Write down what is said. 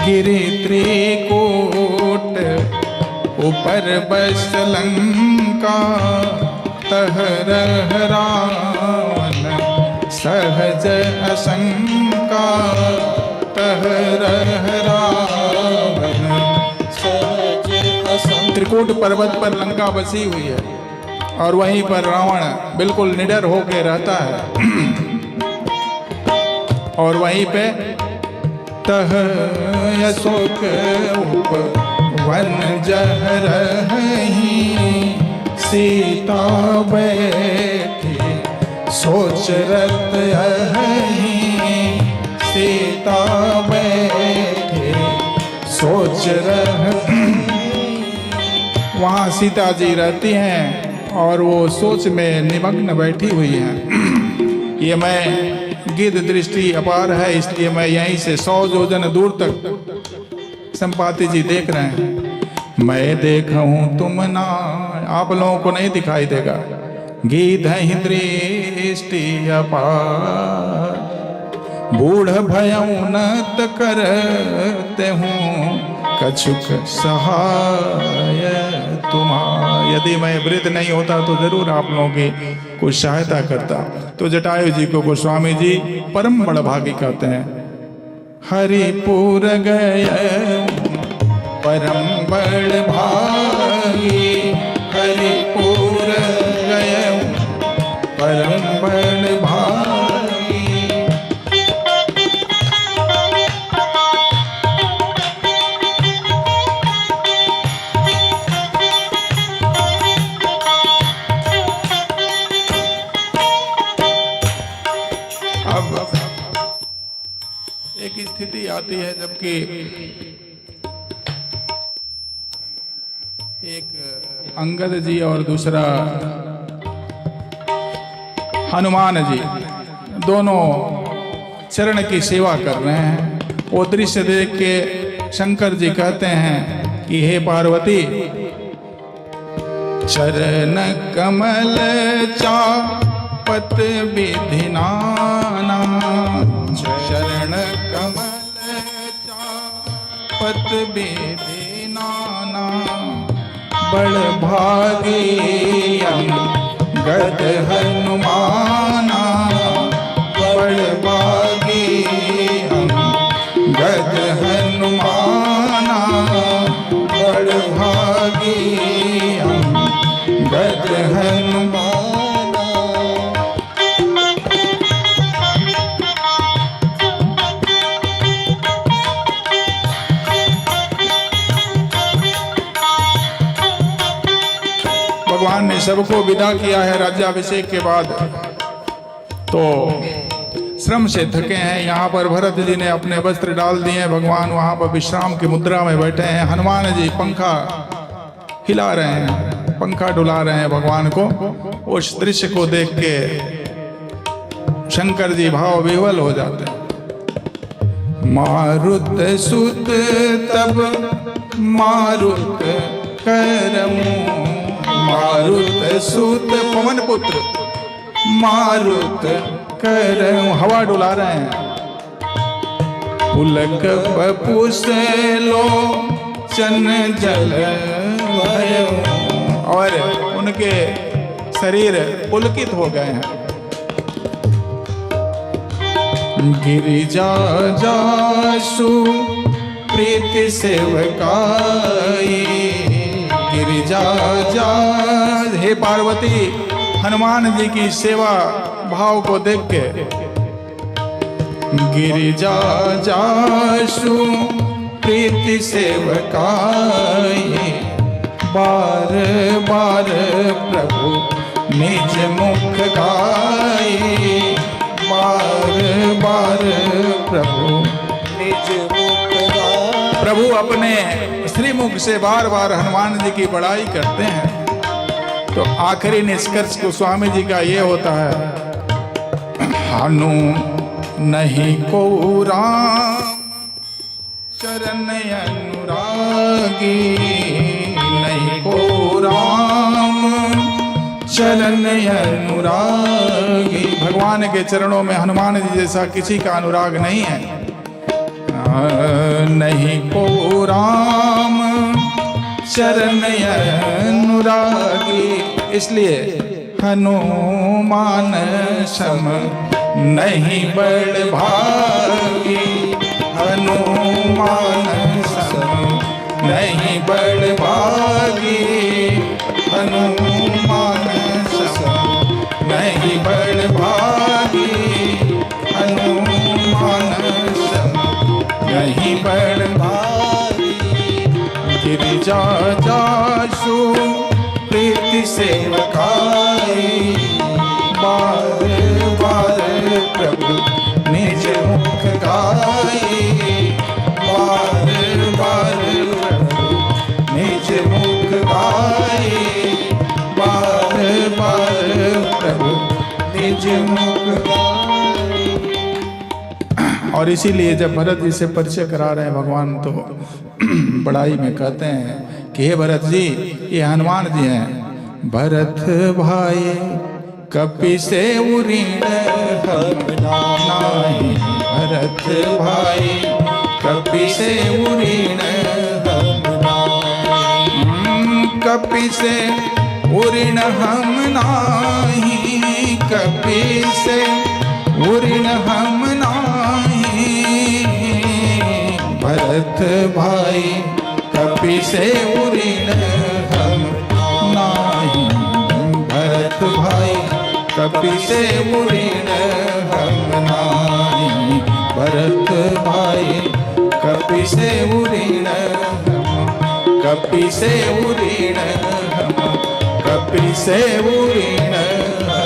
गिरि त्रिकूट ऊपर बस लंका, तह रह रावण सहज आशंका, तह रह रावण सहज आशंका। त्रिकूट पर्वत पर लंका बसी हुई है और वहीं पर रावण बिल्कुल निडर होकर रहता है। और वहीं पे तह अशोक वन जह रही, सीता बैठी सोच रत अहि, सीता बैठी सोच रह। वहाँ सीता जी रहती हैं और वो सोच में निमग्न बैठी हुई हैं। ये मैं गिद्ध दृष्टि अपार है, इसलिए मैं यहीं से 100 योजन दूर तक संपाति जी देख रहे हैं। मैं देखा हूं तुम ना, आप लोगों को नहीं दिखाई देगा। गिद्ध दृष्टि अपार, बूढ़ भयउनत करते हूँ कछुक सहाय तुम्हारा। यदि मैं वृद्ध नहीं होता तो जरूर आप लोगों की कुछ सहायता करता। तो जटायु जी को गोस्वामी जी परम बड़भागी कहते हैं। हरिपुर गए परम बड़भागी, हरिपुर गए परम बड़भागी। एक स्थिति आती है जबकि एक अंगद जी और दूसरा हनुमान जी दोनों चरण की सेवा कर रहे हैं। वो दृश्य देख के शंकर जी कहते हैं कि हे पार्वती, चरण कमल चापत विधि नाना, शरण कमल चापत विधि नाना, बड़ भागी गद हनुमाना, बड़ भागी गद हनुमाना, बड़ भागी गद हनुमाना। भगवान ने सबको विदा किया है राज्याभिषेक के बाद, तो श्रम से थके हैं। यहाँ पर भरत जी ने अपने वस्त्र डाल दिए, भगवान वहाँ पर विश्राम की मुद्रा में बैठे हैं। हनुमान जी पंखा हिला रहे हैं, पंखा डुला रहे हैं भगवान को। उस दृश्य को देख के शंकर जी भाव विह्वल हो जाते हैं। मारुत सुत तब मारुत करमू, मारुत सुत पवन पुत्र मारुत करमू, हवा डुला रहे हैं। पुलक बपुस लो चन जल भयऊ, और उनके शरीर पुलकित हो गए हैं। गिरिजा जासु प्रीति सेवकाई, गिरिजा जा। हे पार्वती, हनुमान जी की सेवा भाव को देख के गिरिजा जासु प्रीति सेवकाई, बार बार प्रभु निज मुख गाई, बार बार प्रभु निज मुख गाई। प्रभु अपने श्रीमुख से बार बार हनुमान जी की बड़ाई करते हैं। तो आखिरी निष्कर्ष को स्वामी जी का ये होता है, हनु नहीं को राम चरण अनुरागी, नहीं को राम चरण अनुरागी। भगवान के चरणों में हनुमान जी जैसा किसी का अनुराग नहीं है। नहीं को राम चरण अनुरागी। इसलिए हनुमान सम नहीं बड़ भागी, हनुमान सम नहीं बड़ भागी, हनुमान सम नहीं बड़ भागी, हनुमान सम नहीं बड़ भागी। गिरिजा जासु प्रीति सेवकाई, बार बार प्रभु निज मुख गाई, बार बार प्रभु निज मुख गाई, बार बार प्रभु निज मुख गाई। और इसीलिए जब भरत जी से परिचय करा रहे हैं भगवान, तो बड़ाई में कहते हैं कि हे भरत जी, ये हनुमान जी हैं। भरत भाई कपि से उरीण हम नाही, भरत भाई कपि से उरीण हम नाही, कपि से उरीण हम नाही, कपि से उरीण हम नाही। भरत भाई कपि से उरीण हम नाही, भरत भाई कपि से उरीण हम नाही, भरत भाई कपि से उरीण हम, कपि से उरीण हम, कपि से उरीण हम